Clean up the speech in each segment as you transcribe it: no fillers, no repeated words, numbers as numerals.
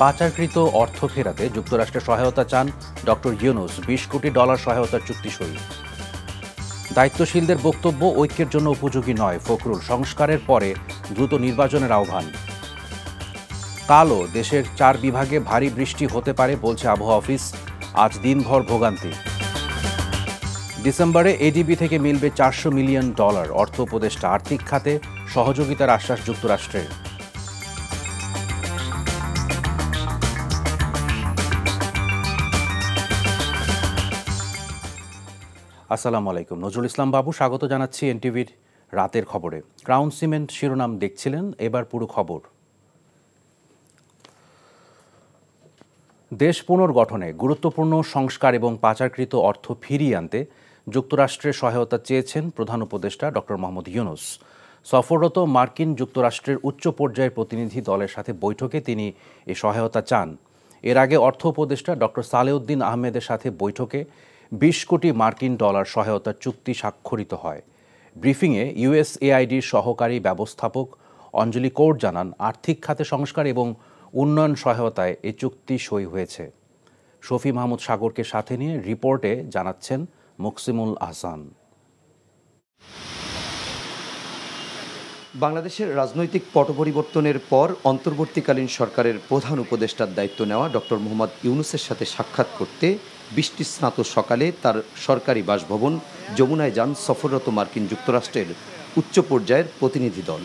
পাচারকৃত অর্থ ফেরাতে যুক্তরাষ্ট্রের সহায়তা চান ডক্টর ইউনূস, $20 কোটি সহায়তার চুক্তি সই। দায়িত্বশীলদের বক্তব্য ঐক্যের জন্য উপযোগী নয়, ফখরুল। সংস্কারের পরে দ্রুত নির্বাচনের আহ্বান। কালও দেশের 4 বিভাগে ভারী বৃষ্টি হতে পারে বলছে আবহাওয়া অফিস। আজ দিনভর ভোগান্তি। ডিসেম্বরে এডিবি থেকে মিলবে $400 মিলিয়ন। অর্থ উপদেষ্টা। আর্থিক খাতে সহযোগিতার আশ্বাস যুক্তরাষ্ট্রের। আসসালামু আলাইকুম, নজরুল ইসলাম বাবু স্বাগত জানাচ্ছি এনটিভির রাতের খবরে। ক্রাউন সিমেন্ট শিরোনাম দেখছিলেন, এবার পুরো খবর। দেশ পুনর্গঠনে গুরুত্বপূর্ণ সংস্কার এবং পাচারকৃত অর্থ ফিরিয়ে আনতে যুক্তরাষ্ট্রের সহায়তা চেয়েছেন প্রধান উপদেষ্টা ডক্টর মোহাম্মদ ইউনূস। সফররত মার্কিন যুক্তরাষ্ট্রের উচ্চ পর্যায়ের প্রতিনিধি দলের সাথে বৈঠকে তিনি এই সহায়তা চান। এর আগে অর্থ উপদেষ্টা ডক্টর সালেউদ্দিন আহমেদের সাথে বৈঠকে $20 কোটি সহায়তার চুক্তি স্বাক্ষরিত হয়। ব্রিফিংয়ে ইউএসএআইডির সহকারী ব্যবস্থাপক অঞ্জলি কৌর জানান, আর্থিক খাতে সংস্কার এবং উন্নয়ন সহায়তায় এই চুক্তি সই হয়েছে। শফি মাহমুদ সাগরকে সাথে নিয়ে রিপোর্টে জানাচ্ছেন মুকসিমুল আহসান। বাংলাদেশের রাজনৈতিক পট পরিবর্তনের পর অন্তর্বর্তীকালীন সরকারের প্রধান উপদেষ্টার দায়িত্ব নেওয়া ডক্টর মোহাম্মদ ইউনূসের সাথে সাক্ষাৎ করতে বৃষ্টি স্নাত সকালে তার সরকারি বাসভবন যমুনায় যান সফররত মার্কিন যুক্তরাষ্ট্রের উচ্চ পর্যায়ের প্রতিনিধি দল।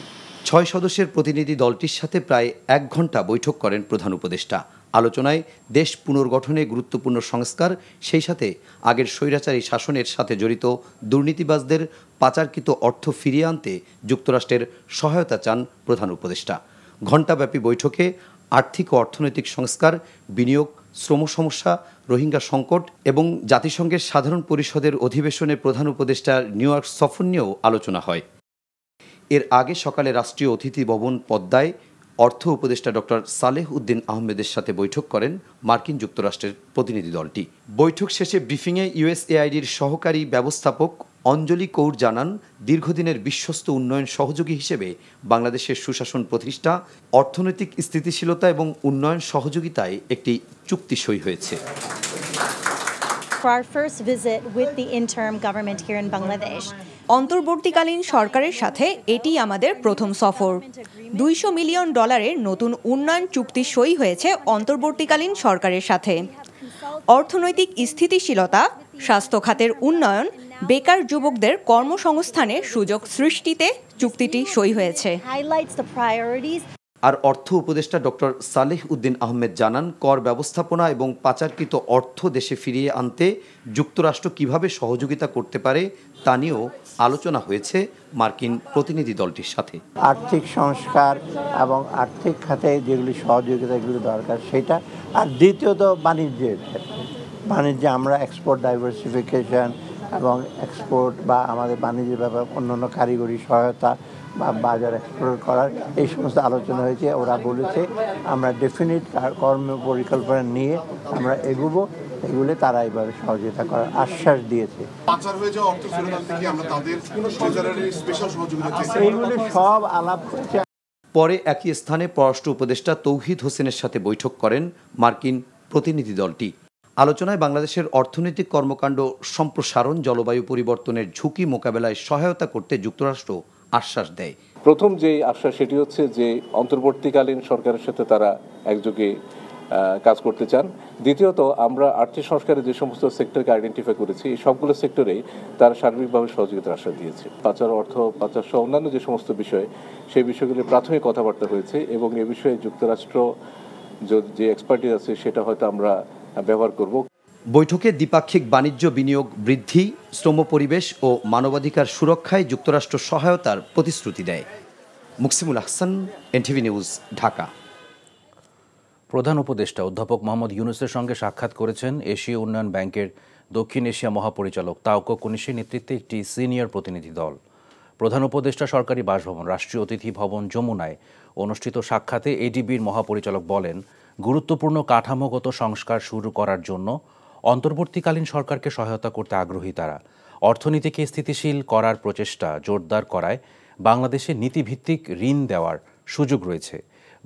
6 সদস্যের প্রতিনিধি দলটির সাথে প্রায় 1 ঘণ্টা বৈঠক করেন প্রধান উপদেষ্টা। আলোচনায় দেশ পুনর্গঠনে গুরুত্বপূর্ণ সংস্কার, সেই সাথে আগের স্বৈরাচারী শাসনের সাথে জড়িত দুর্নীতিবাজদের পাচারকৃত অর্থ ফিরিয়ে আনতে যুক্তরাষ্ট্রের সহায়তা চান প্রধান উপদেষ্টা। ঘণ্টাব্যাপী বৈঠকে আর্থিক ও অর্থনৈতিক সংস্কার, বিনিয়োগ, শ্রম সমস্যা, রোহিঙ্গা সংকট এবং জাতিসংঘের সাধারণ পরিষদের অধিবেশনে প্রধান উপদেষ্টার নিউ ইয়র্ক সফর নিয়েও আলোচনা হয়। এর আগে সকালে রাষ্ট্রীয় অতিথি ভবন পদ্মায় অর্থ উপদেষ্টা ডক্টর সালেহ উদ্দিন আহমেদের সাথে বৈঠক করেন মার্কিন যুক্তরাষ্ট্রের প্রতিনিধি দলটি। বৈঠক শেষে ব্রিফিংয়ে ইউএসএআইডির সহকারী ব্যবস্থাপক অঞ্জলি কৌর জানান, দীর্ঘদিনের বিশ্বস্ত উন্নয়ন সহযোগী হিসেবে বাংলাদেশের সুশাসন প্রতিষ্ঠা, অর্থনৈতিক স্থিতিশীলতা এবং উন্নয়ন সহযোগিতায় একটি চুক্তি সই হয়েছে। অন্তর্বর্তীকালীন সরকারের সাথে এটি আমাদের প্রথম সফর। $200 মিলিয়ন নতুন উন্নয়ন চুক্তি সই হয়েছে অন্তর্বর্তীকালীন সরকারের সাথে। অর্থনৈতিক স্থিতিশীলতা, স্বাস্থ্য খাতের উন্নয়ন, বেকার যুবকদের কর্মসংস্থানের সুযোগ সৃষ্টিতে চুক্তিটি সই হয়েছে। আর অর্থ উপদেষ্টা ডক্টর সালেহ উদ্দিন আহমেদ জানান, কর ব্যবস্থাপনা এবং পাচারকৃত অর্থ দেশে ফিরিয়ে আনতে যুক্তরাষ্ট্র কিভাবে সহযোগিতা করতে পারে তা নিয়েও আলোচনা হয়েছে মার্কিন প্রতিনিধি দলটির সাথে। আর্থিক সংস্কার এবং আর্থিক খাতে যেগুলি সহযোগিতা এগুলি দরকার সেটা, আর দ্বিতীয়ত বাণিজ্যের ক্ষেত্রে, বাণিজ্যে আমরা এক্সপোর্ট ডাইভার্সিফিকেশন এবং এক্সপোর্ট বা আমাদের বাণিজ্যের ব্যাপারে অন্যান্য কারিগরি সহায়তা বা বাজার এক্সপ্লোর করার এই সমস্ত আলোচনা হয়েছে। ওরা বলেছে আমরা ডেফিনিট কর্ম পরিকল্পনা নিয়ে আমরা এগুবো, এগুলো তারা এবারে সহযোগিতা করার আশ্বাস দিয়েছে। এইগুলো সব আলাপ হয়েছে। পরে একই স্থানে পররাষ্ট্র উপদেষ্টা তৌহিদ হোসেনের সাথে বৈঠক করেন মার্কিন প্রতিনিধি দলটি। আলোচনায় বাংলাদেশের অর্থনৈতিক কর্মকাণ্ড সম্প্রসারণ, জলবায়ু পরিবর্তনের ঝুঁকি মোকাবেলায় সহায়তা করতে যুক্তরাষ্ট্র আশ্বাস দেয়। প্রথম যে আশ্বাস সেটি হচ্ছে যে অন্তর্বর্তীকালীন সরকারের সাথে তারা একযোগে কাজ করতে চান। দ্বিতীয়ত, আমরা আর্থিক সংস্কারের যে সমস্ত সেক্টরকে আইডেন্টিফাই করেছি, এই সবগুলো সেক্টরেই তারা সার্বিকভাবে সহযোগিতার আশ্বাস দিয়েছে। পাচার অর্থ পাচার সহ অন্যান্য যে সমস্ত বিষয়, সেই বিষয়গুলি প্রাথমিক কথাবার্তা হয়েছে এবং এ বিষয়ে যুক্তরাষ্ট্র যে এক্সপার্টিস আছে সেটা হয়তো আমরা ব্যবহার করব। বৈঠকে দ্বিপাক্ষিক বাণিজ্য, বিনিয়োগ বৃদ্ধি, শ্রম পরিবেশ ও মানবাধিকার সুরক্ষায় যুক্তরাষ্ট্র সহায়তার প্রতিশ্রুতি দেয়। Muksimul Ahsan, NTV news, Dhaka. প্রধান উপদেষ্টা অধ্যাপক মোহাম্মদ ইউনূসের সঙ্গে সাক্ষাৎ করেছেন এশীয় উন্নয়ন ব্যাংকের দক্ষিণ এশিয়া মহাপরিচালক তাওকো কুনিশের নেতৃত্বে একটি সিনিয়র প্রতিনিধি দল। প্রধান উপদেষ্টা সরকারি বাসভবন, রাষ্ট্রীয় অতিথি ভবন যমুনায় অনুষ্ঠিত সাক্ষাতে এডিবির মহাপরিচালক বলেন, গুরুত্বপূর্ণ কাঠামোগত সংস্কার শুরু করার জন্য অন্তর্বর্তীকালীন সরকারকে সহায়তা করতে আগ্রহী তারা। অর্থনীতিকে স্থিতিশীল করার প্রচেষ্টা জোরদার করায় বাংলাদেশে নীতিভিত্তিক ঋণ দেওয়ার সুযোগ রয়েছে।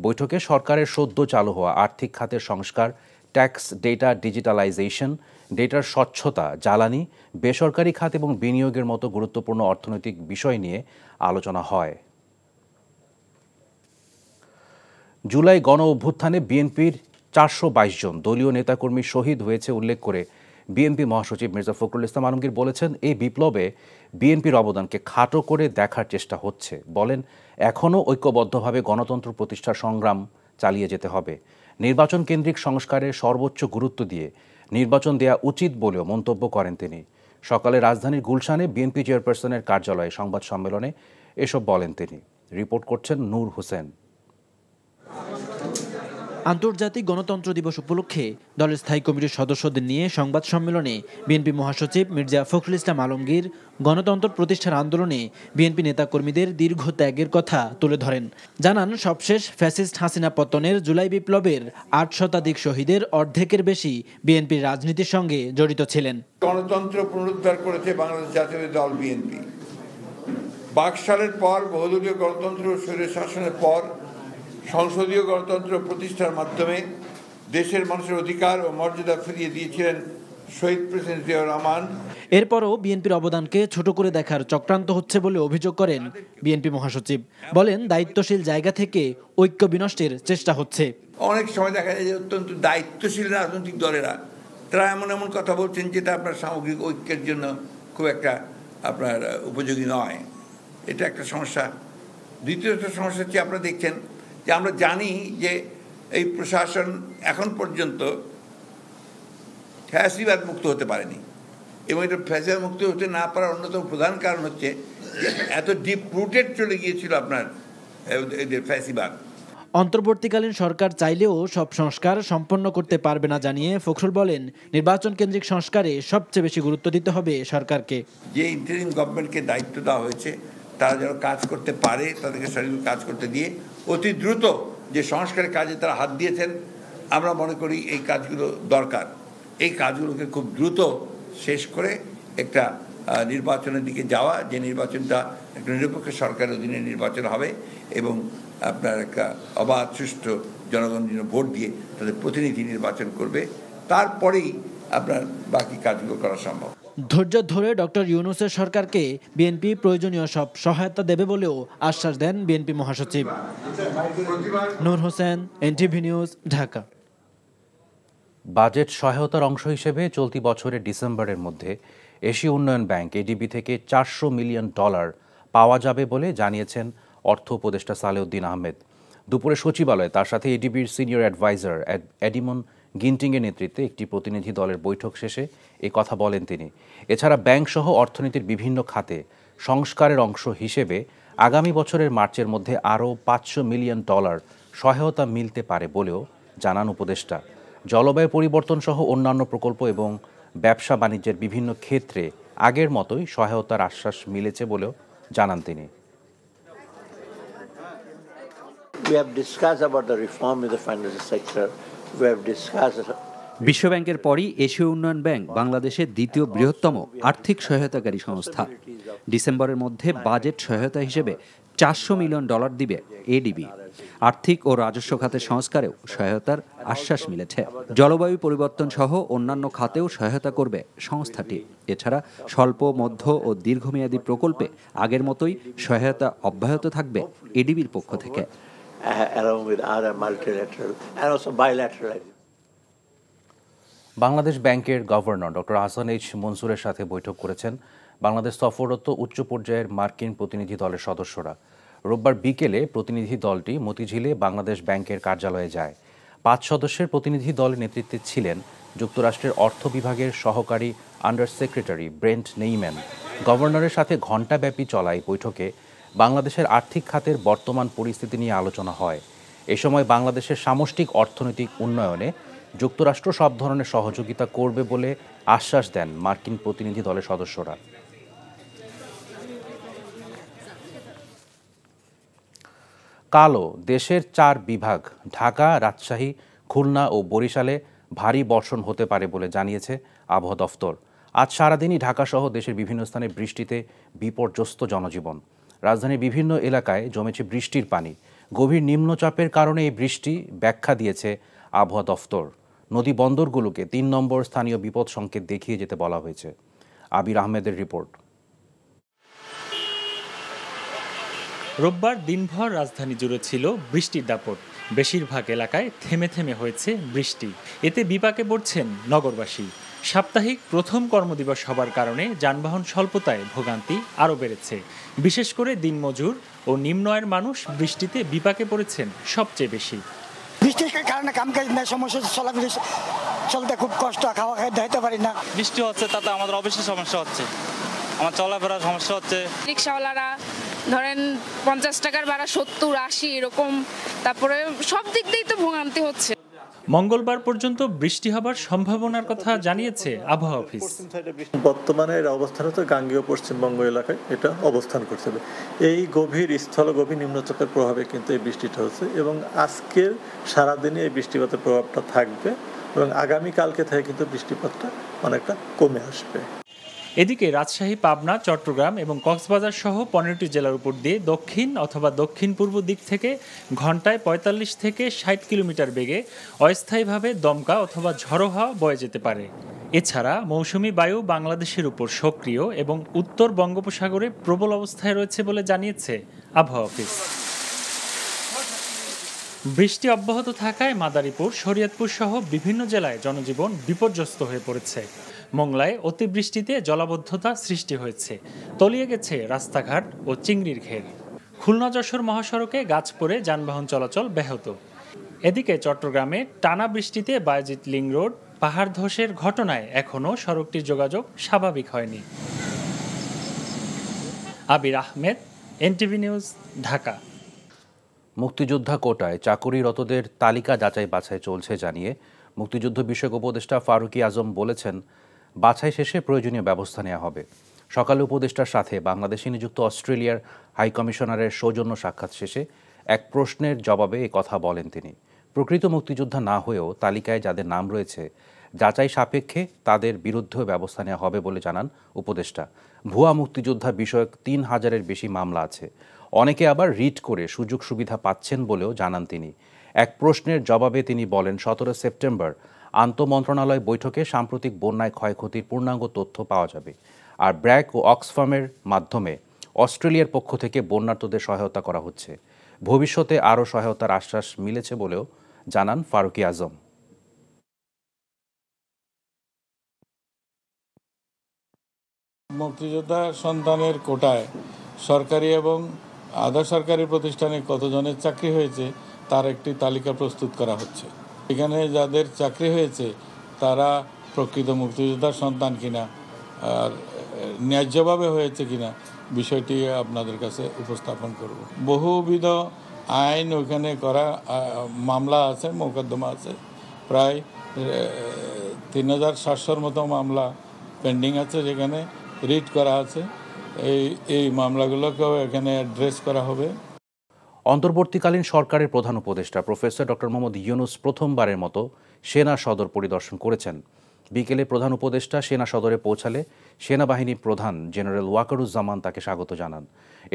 বৈঠকে সরকারের সদ্য চালু হওয়া আর্থিক খাতের সংস্কার, ট্যাক্স ডেটা ডিজিটালাইজেশন, ডেটার স্বচ্ছতা, জ্বালানি, বেসরকারি খাত এবং বিনিয়োগের মতো গুরুত্বপূর্ণ অর্থনৈতিক বিষয় নিয়ে আলোচনা হয়। জুলাই গণ অভ্যুত্থানে বিএনপির 422 জন দলীয় নেতাকর্মী শহীদ হয়েছে উল্লেখ করে বিএনপি মহাসচিব মির্জা ফখরুল ইসলাম আলমগীর বলেছেন, এই বিপ্লবে বিএনপির অবদানকে খাটো করে দেখার চেষ্টা হচ্ছে। বলেন, এখনও ঐক্যবদ্ধভাবে গণতন্ত্র প্রতিষ্ঠার সংগ্রাম চালিয়ে যেতে হবে। নির্বাচন কেন্দ্রিক সংস্কারে সর্বোচ্চ গুরুত্ব দিয়ে নির্বাচন দেয়া উচিত বলেও মন্তব্য করেন তিনি। সকালে রাজধানীর গুলশানে বিএনপি চেয়ারপারসনের কার্যালয়ে সংবাদ সম্মেলনে এসব বলেন তিনি। রিপোর্ট করছেন নূর হোসেন। আন্তর্জাতিক গণতন্ত্র দিবস উপলক্ষে দলের স্থায়ী কমিটির সদস্যদের নিয়ে সংবাদ সম্মেলনে বিএনপি মহাসচিব মির্জা ফখরুল ইসলাম আলমগীর গণতন্ত্র প্রতিষ্ঠার আন্দোলনে বিএনপি নেতাকর্মীদের দীর্ঘ ত্যাগের কথা তুলে ধরেন। জানান, সবশেষ ফ্যাসিস্ট হাসিনা পতনের জুলাই বিপ্লবের 8 শতাধিক শহীদের অর্ধেকের বেশি বিএনপির রাজনীতির সঙ্গে জড়িত ছিলেন। গণতন্ত্র পুনরুদ্ধার করেছে বাংলাদেশ জাতীয় দল বিএনপি। বাকশালের পর বহুদলীয় গণতন্ত্র স্বৈর শাসনের পর সংসদীয় গণতন্ত্র প্রতিষ্ঠার মাধ্যমে দেশের মানুষের অধিকার ও মর্যাদা ফিরিয়ে দিয়েছিলেন শহীদ প্রেসিডেন্ট জিয়াউর রহমান। এরপরও বিএনপির অবদানকে ছোট করে দেখার চক্রান্ত হচ্ছে বলে অভিযোগ করেন বিএনপি মহাসচিব। বলেন, দায়িত্বশীল জায়গা থেকে ঐক্য বিনষ্টের চেষ্টা হচ্ছে। অনেক সময় দেখা যায় যে অত্যন্ত দায়িত্বশীল রাজনৈতিক দলেরা তারা এমন এমন কথা বলছেন যেটা আপনার সামগ্রিক ঐক্যের জন্য খুব একটা আপনার উপযোগী নয়। এটা একটা সমস্যা। দ্বিতীয়ত সমস্যা হচ্ছে, আপনারা দেখছেন যে আমরা জানি যে এই প্রশাসন এখন পর্যন্ত ফ্যাসিবাদ মুক্ত হতে পারেনি, এবং এটা ফ্যাসিবাদ মুক্ত হতে না পারার অন্যতম প্রধান কারণ হচ্ছে যে এত ডিপ রুটেড চলে গিয়েছিল আপনার এদের ফ্যাসিবাদ। অন্তর্বর্তীকালীন সরকার চাইলেও সব সংস্কার সম্পন্ন করতে পারবে না জানিয়ে ফখরুল বলেন, নির্বাচন কেন্দ্রিক সংস্কারে সবচেয়ে বেশি গুরুত্ব দিতে হবে সরকারকে। যে ইন্টারিম গভর্নমেন্টকে দায়িত্ব দেওয়া হয়েছে তারা যেন কাজ করতে পারে, তাদেরকে সঠিক কাজ করতে দিয়ে অতি দ্রুত যে সংস্কারের কাজে তারা হাত দিয়েছেন, আমরা মনে করি এই কাজগুলো দরকার। এই কাজগুলোকে খুব দ্রুত শেষ করে একটা নির্বাচনের দিকে যাওয়া, যে নির্বাচনটা একটা নিরপেক্ষ সরকারের অধীনে নির্বাচন হবে এবং আপনার একটা অবাধ সুষ্ঠু জনগণ ভোট দিয়ে তাদের প্রতিনিধি নির্বাচন করবে, তারপরেই আপনার বাকি কাজগুলো করা সম্ভব। ধৈর্য ধরে ডক্টর ইউনূসের সরকারকে বিএনপি প্রয়োজনীয় সব সহায়তা দেবে বলেও আশ্বাস দেন বিএনপি মহাসচিব। নূর হোসেন, এনটিভি নিউজ, ঢাকা। বাজেট সহায়তার অংশ হিসেবে চলতি বছরের ডিসেম্বরের মধ্যে এশীয় উন্নয়ন ব্যাংক এডিবি থেকে $400 মিলিয়ন পাওয়া যাবে বলে জানিয়েছেন অর্থ উপদেষ্টা সালেউদ্দিন আহমেদ। দুপুরে সচিবালয়ে তার সাথে এডিবির সিনিয়র অ্যাডভাইজার এডিমন গিন্টিংয়ের নেতৃত্বে একটি প্রতিনিধি দলের বৈঠক শেষে এ কথা বলেন তিনি। এছাড়া ব্যাংকসহ অর্থনীতির বিভিন্ন খাতে সংস্কারের অংশ হিসেবে আগামী বছরের মার্চের মধ্যে আরও $500 মিলিয়ন সহায়তা মিলতে পারে বলেও জানান উপদেষ্টা। জলবায়ু পরিবর্তন সহ অন্যান্য প্রকল্প এবং ব্যবসা বাণিজ্যের বিভিন্ন ক্ষেত্রে আগের মতোই সহায়তার আশ্বাস মিলেছে বলেও জানান তিনি। We have discussed about the reform in the financial sector. We have discussed বিশ্বব্যাংকের পরই এশীয় উন্নয়ন ব্যাংক বাংলাদেশের দ্বিতীয় বৃহত্তম আর্থিক সহায়তাকারী সংস্থা। ডিসেম্বরের মধ্যে বাজেট সহায়তা হিসেবে $400 মিলিয়ন দিবে এডিবি। আর্থিক ও রাজস্ব খাতের সংস্কারেও সহায়তার আশ্বাস মিলেছে। জলবায়ু পরিবর্তন সহ অন্যান্য খাতেও সহায়তা করবে সংস্থাটি। এছাড়া স্বল্প, মধ্য ও দীর্ঘমেয়াদী প্রকল্পে আগের মতোই সহায়তা অব্যাহত থাকবে এডিবির পক্ষ থেকে। বাংলাদেশ ব্যাংকের গভর্নর ডক্টর আহসান এইচ মনসুরের সাথে বৈঠক করেছেন বাংলাদেশ সফররত উচ্চ পর্যায়ের মার্কিন প্রতিনিধি দলের সদস্যরা। রোববার বিকেলে প্রতিনিধি দলটি মতিঝিলে বাংলাদেশ ব্যাংকের কার্যালয়ে যায়। 5 সদস্যের প্রতিনিধি দলের নেতৃত্বে ছিলেন যুক্তরাষ্ট্রের অর্থ বিভাগের সহকারী আন্ডার সেক্রেটারি ব্রেন্ট নেইম্যান। গভর্নরের সাথে ঘণ্টাব্যাপী চলা এই বৈঠকে বাংলাদেশের আর্থিক খাতের বর্তমান পরিস্থিতি নিয়ে আলোচনা হয়। এ সময় বাংলাদেশের সামষ্টিক অর্থনৈতিক উন্নয়নে যুক্তরাষ্ট্র সব ধরনের সহযোগিতা করবে বলে আশ্বাস দেন মার্কিন প্রতিনিধি দলের সদস্যরা। কালো দেশের 4 বিভাগ ঢাকা, রাজশাহী, খুলনা ও বরিশালে ভারী বর্ষণ হতে পারে বলে জানিয়েছে আবহাওয়া দফতর। আজ সারাদিনই ঢাকাসহ দেশের বিভিন্ন স্থানে বৃষ্টিতে বিপর্যস্ত জনজীবন। রাজধানীর বিভিন্ন এলাকায় জমেছে বৃষ্টির পানি। গভীর নিম্নচাপের কারণে এই বৃষ্টি ব্যাখ্যা দিয়েছে আবহাওয়া দফতর। নদী বন্দরগুলোকে ৩ নম্বর স্থানীয় বিপদ সংকেত দেখিয়ে যেতে বলা হয়েছে। আবির আহমেদের রিপোর্ট। রোববার দিনভর রাজধানী জুড়ে ছিল বৃষ্টির দাপট। বেশিরভাগ এলাকায় থেমে থেমে হয়েছে বৃষ্টি। এতে বিপাকে পড়ছেন নগরবাসী। সাপ্তাহিক প্রথম কর্মদিবস হবার কারণে যানবাহন স্বল্পতায় ভোগান্তি আরও বেড়েছে। বিশেষ করে দিনমজুর ও নিম্ন আয়ের মানুষ বৃষ্টিতে বিপাকে পড়েছেন সবচেয়ে বেশি। বৃষ্টির কারণে কাম কাজ নেই, সমস্যা চলাফেরা চলতে খুব কষ্ট, খাওয়া খাইতে দিতে পারি না। বৃষ্টি হচ্ছে তাতে আমাদের অবশ্যই সমস্যা হচ্ছে, আমার চলাফেরার সমস্যা হচ্ছে। রিক্সাওয়ালারা ধরেন 50 টাকার ভাড়া 70-80 এরকম, তারপরে সব দিক দিয়েই তো ভোগান্তি হচ্ছে। মঙ্গলবার পর্যন্ত বৃষ্টি হবার সম্ভাবনার কথা জানিয়েছে আবহাওয়া অফিস। বর্তমানে এর অবস্থান হচ্ছে গাঙ্গেয় পশ্চিমবঙ্গ এলাকায় এটা অবস্থান করছে। এই গভীর গভীর নিম্নচাপের প্রভাবে কিন্তু এই বৃষ্টিটা হচ্ছে এবং আজকের সারাদিনে এই বৃষ্টিপাতের প্রভাবটা থাকবে এবং আগামীকালকে থেকে কিন্তু বৃষ্টিপাতটা অনেকটা কমে আসবে। এদিকে রাজশাহী, পাবনা, চট্টগ্রাম এবং কক্সবাজার সহ 15টি জেলার উপর দিয়ে দক্ষিণ অথবা দক্ষিণ পূর্ব দিক থেকে ঘন্টায় 45 থেকে 60 কিলোমিটার বেগে অস্থায়ীভাবে দমকা অথবা ঝড়ো হাওয়া বয়ে যেতে পারে। এছাড়া মৌসুমি বায়ু বাংলাদেশের উপর সক্রিয় এবং উত্তর বঙ্গোপসাগরে প্রবল অবস্থায় রয়েছে বলে জানিয়েছে আবহাওয়া অফিস। বৃষ্টি অব্যাহত থাকায় মাদারীপুর, শরীয়তপুর সহ বিভিন্ন জেলায় জনজীবন বিপর্যস্ত হয়ে পড়েছে। মংলায় অতিবৃষ্টিতে জলাবদ্ধতা সৃষ্টি হয়েছে, তলিয়ে গেছে রাস্তাঘাট ও চিংড়ির ঘের। খুলনা যশোর মহাসড়কে গাছ পড়ে যানবাহন চলাচল ব্যাহত। এদিকে চট্টগ্রামে টানা বৃষ্টিতে বায়েজিদ লিং রোড পাহাড় ধসের ঘটনায় এখনও সড়কটির যোগাযোগ স্বাভাবিক হয়নি। আবির আহমেদ, এনটিভি নিউজ, ঢাকা। মুক্তিযোদ্ধা কোটায় চাকুরিরতদের তালিকা যাচাই বাছাই চলছে জানিয়ে মুক্তিযুদ্ধ বিষয়ক উপদেষ্টা ফারুকী আজম বলেছেন, বাছাই শেষে প্রয়োজনীয় ব্যবস্থা নেওয়া হবে। সকালে উপদেষ্টার সাথে বাংলাদেশে নিযুক্ত অস্ট্রেলিয়ার হাইকমিশনারের সৌজন্য সাক্ষাৎ শেষে এক প্রশ্নের জবাবে এ কথা বলেন তিনি। প্রকৃত মুক্তিযোদ্ধা না হয়েও তালিকায় যাদের নাম রয়েছে, যাচাই সাপেক্ষে তাদের বিরুদ্ধেও ব্যবস্থা নেওয়া হবে বলে জানান উপদেষ্টা। ভুয়া মুক্তিযোদ্ধা বিষয়ক 3000-এর বেশি মামলা আছে। অনেকে আবার রিট করে সুযোগ সুবিধা পাচ্ছেন বলেও জানান তিনি। এক প্রশ্নের জবাবে তিনি বলেন, 17 সেপ্টেম্বর আন্তঃমন্ত্রণালয় বৈঠকে সাম্প্রতিক বন্যায় ক্ষয়ক্ষতির পূর্ণাঙ্গ তথ্য পাওয়া যাবে। আর ব্র্যাক ও অক্সফামের মাধ্যমে অস্ট্রেলিয়ার পক্ষ থেকে বন্যার্তদের সহায়তা করা হচ্ছে। ভবিষ্যতে আরও সহায়তার আশ্বাস মিলেছে বলেও জানান ফারুকী আজম। মুক্তিযোদ্ধা সন্তানের কোটায় সরকারি এবং আধা সরকারি প্রতিষ্ঠানে কতজনের চাকরি হয়েছে তার একটি তালিকা প্রস্তুত করা হচ্ছে। এখানে যাদের চাকরি হয়েছে তারা প্রকৃত মুক্তিযোদ্ধার সন্তান কিনা আর ন্যায্যভাবে হয়েছে কিনা বিষয়টি আপনাদের কাছে উপস্থাপন করব। বহুবিধ আইন ওইখানে করা মামলা আছে, মোকদ্দমা আছে, প্রায় 3700-র মতো মামলা পেন্ডিং আছে, যেখানে রিট করা আছে। এই মামলাগুলোকেও এখানে অ্যাড্রেস করা হবে। অন্তর্বর্তীকালীন সরকারের প্রধান উপদেষ্টা প্রফেসর ডক্টর মোহাম্মদ ইউনূস প্রথমবারের মতো সেনা সদর পরিদর্শন করেছেন। বিকেলে প্রধান উপদেষ্টা সেনা সদরে পৌঁছালে সেনাবাহিনী প্রধান জেনারেল ওয়াকারুজ্জামান তাকে স্বাগত জানান।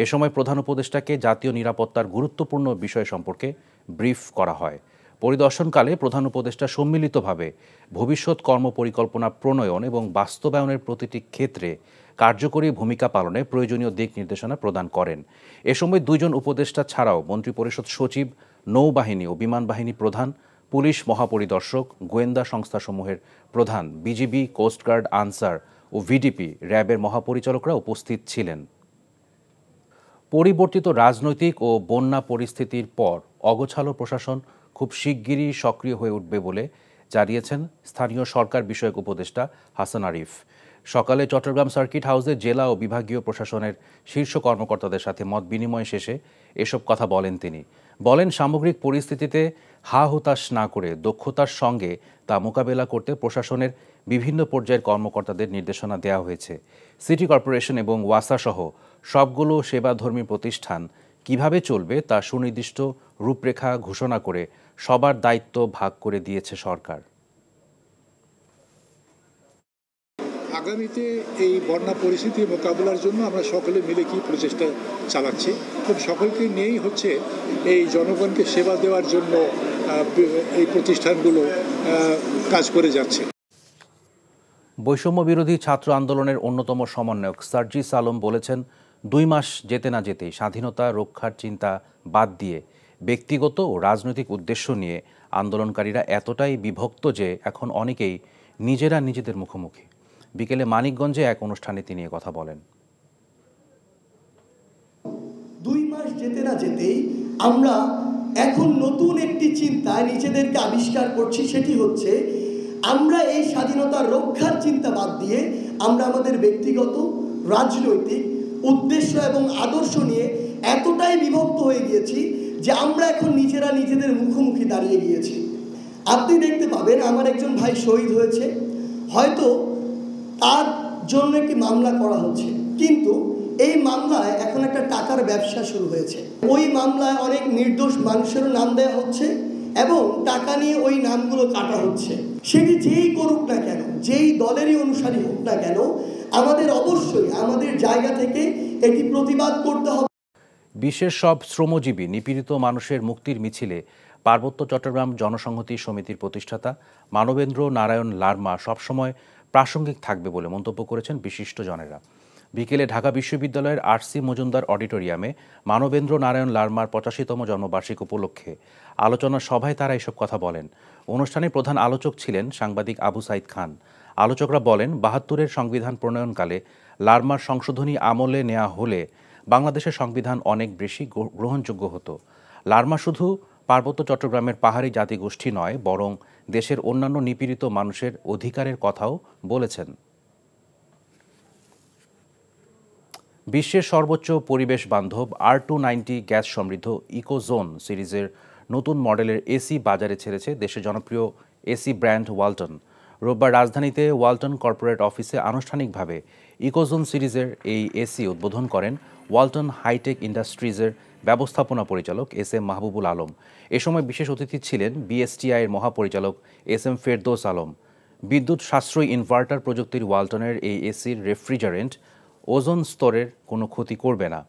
এ সময় প্রধান উপদেষ্টাকে জাতীয় নিরাপত্তার গুরুত্বপূর্ণ বিষয় সম্পর্কে ব্রিফ করা হয়। পরিদর্শনকালে প্রধান উপদেষ্টা সম্মিলিতভাবে ভবিষ্যৎ কর্মপরিকল্পনা প্রণয়ন এবং বাস্তবায়নের প্রতিটি ক্ষেত্রে কার্যকরী ভূমিকা পালনে প্রয়োজনীয় দিক নির্দেশনা প্রদান করেন। এ সময় 2 জন উপদেষ্টা ছাড়াও মন্ত্রিপরিষদ সচিব, নৌবাহিনী ও বিমান বাহিনী প্রধান, পুলিশ মহাপরিদর্শক, গোয়েন্দা সংস্থাসমূহের প্রধান, বিজিবি, কোস্টগার্ড, আনসার ও ভিডিপি, র্যাবের মহাপরিচালকরা উপস্থিত ছিলেন। পরিবর্তিত রাজনৈতিক ও বন্যা পরিস্থিতির পর অগোছালো প্রশাসন খুব শিগগিরই সক্রিয় হয়ে উঠবে বলে জানিয়েছেন স্থানীয় সরকার বিষয়ক উপদেষ্টা হাসান আরিফ। সকালে চট্টগ্রাম সার্কিট হাউসে জেলা ও বিভাগীয় প্রশাসনের শীর্ষ কর্মকর্তাদের সাথে মত বিনিময় শেষে এসব কথা বলেন তিনি। বলেন, সামগ্রিক পরিস্থিতিতে হা হুতাশ না করে দক্ষতার সঙ্গে তা মোকাবেলা করতে প্রশাসনের বিভিন্ন পর্যায়ের কর্মকর্তাদের নির্দেশনা দেওয়া হয়েছে। সিটি কর্পোরেশন এবং ওয়াসা সহ সবগুলো সেবাধর্মী প্রতিষ্ঠান কিভাবে চলবে তা সুনির্দিষ্ট রূপরেখা ঘোষণা করে সবার দায়িত্ব ভাগ করে দিয়েছে সরকার। আগামীতে এই বন্যা পরিস্থিতি মোকাবিলার জন্য আমরা সকলে মিলে কি প্রচেষ্টা চালাচ্ছি এবং সকলকে নিয়েই হচ্ছে এই জনগণকে সেবা দেওয়ার জন্য এই প্রতিষ্ঠানগুলো কাজ করে যাচ্ছে। বৈষম্য বিরোধী ছাত্র আন্দোলনের অন্যতম সমন্বয়ক সার্জিস আলম বলেছেন, 2 মাস যেতে না যেতেই স্বাধীনতা রক্ষার চিন্তা বাদ দিয়ে ব্যক্তিগত ও রাজনৈতিক উদ্দেশ্য নিয়ে আন্দোলনকারীরা এতটাই বিভক্ত যে এখন অনেকেই নিজেরা নিজেদের মুখোমুখি। বিকেলে মানিকগঞ্জে এক অনুষ্ঠানে তিনি কথা বলেন। 2 মাস যেতে না যেতেই আমরা এখন নতুন একটি চিন্তায় নিজেদেরকে আবিষ্কার করছি, সেটি হচ্ছে আমরা এই স্বাধীনতা রক্ষার চিন্তা বাদ দিয়ে আমরা আমাদের ব্যক্তিগত রাজনৈতিক উদ্দেশ্য এবং আদর্শ নিয়ে এতটাই বিভক্ত হয়ে গিয়েছি যে আমরা এখন নিজেরা নিজেদের মুখোমুখি দাঁড়িয়ে গিয়েছি। আপনি দেখতে পাবেন আমার একজন ভাই শহীদ হয়েছে, হয়তো তার জন্য একটি মামলা করা হচ্ছে, কিন্তু এই মামলায় এখন একটা টাকার ব্যবসা শুরু হয়েছে। ওই মামলায় অনেক নির্দোষ মানুষেরও নাম দেওয়া হচ্ছে এবং টাকা নিয়ে ওই নামগুলো কাটা হচ্ছে। সেটি যেই করুক না কেন, যেই দলেরই অনুসারী হোক না কেন, আমাদের অবশ্যই আমাদের জায়গা থেকে এটি প্রতিবাদ করতে হবে। বিশ্বের সব শ্রমজীবী নিপীড়িত মানুষের মুক্তির মিছিলে পার্বত্য চট্টগ্রাম জনসংহতি সমিতির প্রতিষ্ঠাতা মানবেন্দ্র নারায়ণ লারমা সবসময় প্রাসঙ্গিক থাকবে বলে মন্তব্য করেছেন বিশিষ্টজনেরা। বিকেলে ঢাকা বিশ্ববিদ্যালয়ের আর.সি. মজুমদার অডিটোরিয়ামে মানবেন্দ্র নারায়ণ লারমার 85তম জন্মবার্ষিকী উপলক্ষে আলোচনা সভায় তারা এসব কথা বলেন। অনুষ্ঠানে প্রধান আলোচক ছিলেন সাংবাদিক আবু সাইদ খান। আলোচকরা বলেন, 72-এর সংবিধান প্রণয়নকালে লারমার সংশোধনী আমলে নেওয়া হলে বাংলাদেশের সংবিধান অনেক বেশি গ্রহণযোগ্য হতো। লারমা শুধু পার্বত্য চট্টগ্রামের পাহাড়ি জাতিগোষ্ঠী নয়, বরং দেশের অন্যান্য নিপীড়িত মানুষের অধিকারের কথাও বলেছেন। বিশ্বের সর্বোচ্চ পরিবেশ বান্ধব R290 গ্যাস সমৃদ্ধ ইকোজোন সিরিজের নতুন মডেলের এসি বাজারে ছেড়েছে দেশের জনপ্রিয় এসি ব্র্যান্ড ওয়ালটন। রোববার রাজধানীতে ওয়ালটন কর্পোরেট অফিসে আনুষ্ঠানিকভাবে ইকোজোন সিরিজের এই এসি উদ্বোধন করেন ওয়ালটন হাইটেক ইন্ডাস্ট্রিজের ব্যবস্থাপনা পরিচালক এস.এম. মাহবুবুল আলম। এ সময় বিশেষ অতিথি ছিলেন বিএসটিআই-এর মহাপরিচালক এস.এম. ফেরদৌস আলম। বিদ্যুৎ সাশ্রয়ী ইনভার্টার প্রযুক্তির ওয়ালটনের এই এসির রেফ্রিজারেন্ট ওজোন স্তরের কোনো ক্ষতি করবে না।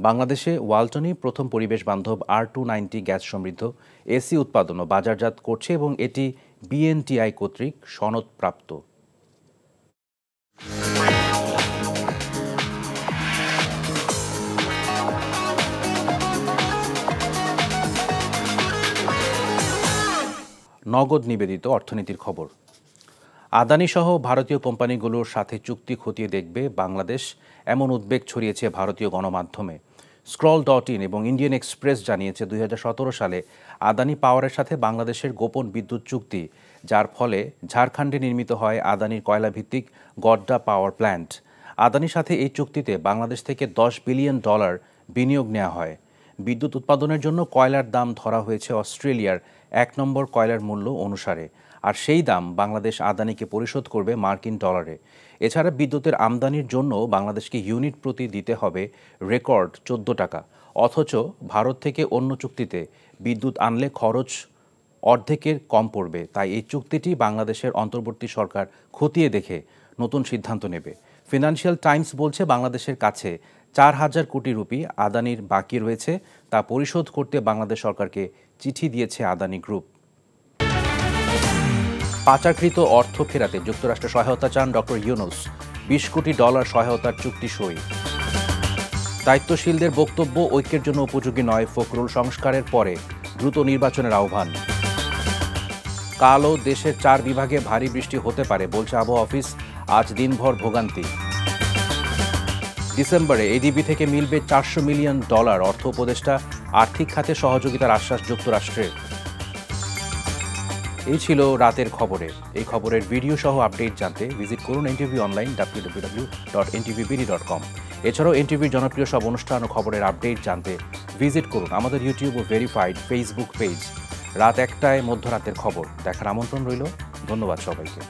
বাংলাদেশে ওয়ালটনই প্রথম পরিবেশ বান্ধব R290 গ্যাস সমৃদ্ধ এসি উৎপাদন ও বাজারজাত করছে এবং এটি বিএনটিআই কর্তৃক সনদপ্রাপ্ত। নগদ নিবেদিত অর্থনীতির খবর। আদানি সহ ভারতীয় কোম্পানিগুলোর সাথে চুক্তি খতিয়ে দেখবে বাংলাদেশ, এমন উদ্বেগ ছড়িয়েছে ভারতীয় গণমাধ্যমে। scroll.in এবং ইন্ডিয়ান এক্সপ্রেস জানিয়েছে 2017 সালে আদানি পাওয়ারের সাথে বাংলাদেশের গোপন বিদ্যুৎ চুক্তি, যার ফলে ঝাড়খণ্ডে নির্মিত হয় আদানির কয়লাভিত্তিক গড্ডা পাওয়ার প্ল্যান্ট। আদানির সাথে এই চুক্তিতে বাংলাদেশ থেকে $10 বিলিয়ন বিনিয়োগ নেওয়া হয়। বিদ্যুৎ উৎপাদনের জন্য কয়লার দাম ধরা হয়েছে অস্ট্রেলিয়ার 1 নম্বর কয়লার মূল্য অনুসারে, আর সেই দাম বাংলাদেশ আদানিকে পরিশোধ করবে মার্কিন ডলারে। এছাড়া বিদ্যুতের আমদানির জন্য বাংলাদেশকে ইউনিট প্রতি দিতে হবে রেকর্ড 14 টাকা। অথচ ভারত থেকে অন্য চুক্তিতে বিদ্যুৎ আনলে খরচ অর্ধেকের কম পড়বে। তাই এই চুক্তিটি বাংলাদেশের অন্তর্বর্তী সরকার খতিয়ে দেখে নতুন সিদ্ধান্ত নেবে। ফিনান্সিয়াল টাইমস বলছে, বাংলাদেশের কাছে 4,000 কোটি রুপি আদানির বাকি রয়েছে, তা পরিশোধ করতে বাংলাদেশ সরকারকে চিঠি দিয়েছে আদানি গ্রুপ। পাচারকৃত অর্থ ফেরাতে যুক্তরাষ্ট্র সহায়তা চান ডক্টর ইউনুস। $20 কোটি সহায়তার চুক্তি সই। দায়িত্বশীলদের বক্তব্য ঐক্যের জন্য উপযোগী নয়, ফখরুল সংস্কারের পরে দ্রুত নির্বাচনের আহ্বান। কালও দেশের 4 বিভাগে ভারী বৃষ্টি হতে পারে বলছে আবহাওয়া অফিস, আজ দিনভর ভোগান্তি। ডিসেম্বরে এডিবি থেকে মিলবে $400 মিলিয়ন। অর্থ উপদেষ্টা আর্থিক খাতে সহযোগিতার আশ্বাস যুক্তরাষ্ট্রের। এই ছিল রাতের খবরে। এই খবরের ভিডিও সহ আপডেট জানতে ভিজিট করুন এনটিভি অনলাইন www.ntvbd.com। এছাড়াও এনটিভির জনপ্রিয় সব অনুষ্ঠান ও খবরের আপডেট জানতে ভিজিট করুন আমাদের ইউটিউব ও ভেরিফাইড ফেসবুক পেজ। রাত 1টায় মধ্যরাতের খবর দেখার আমন্ত্রণ রইল। ধন্যবাদ সবাইকে।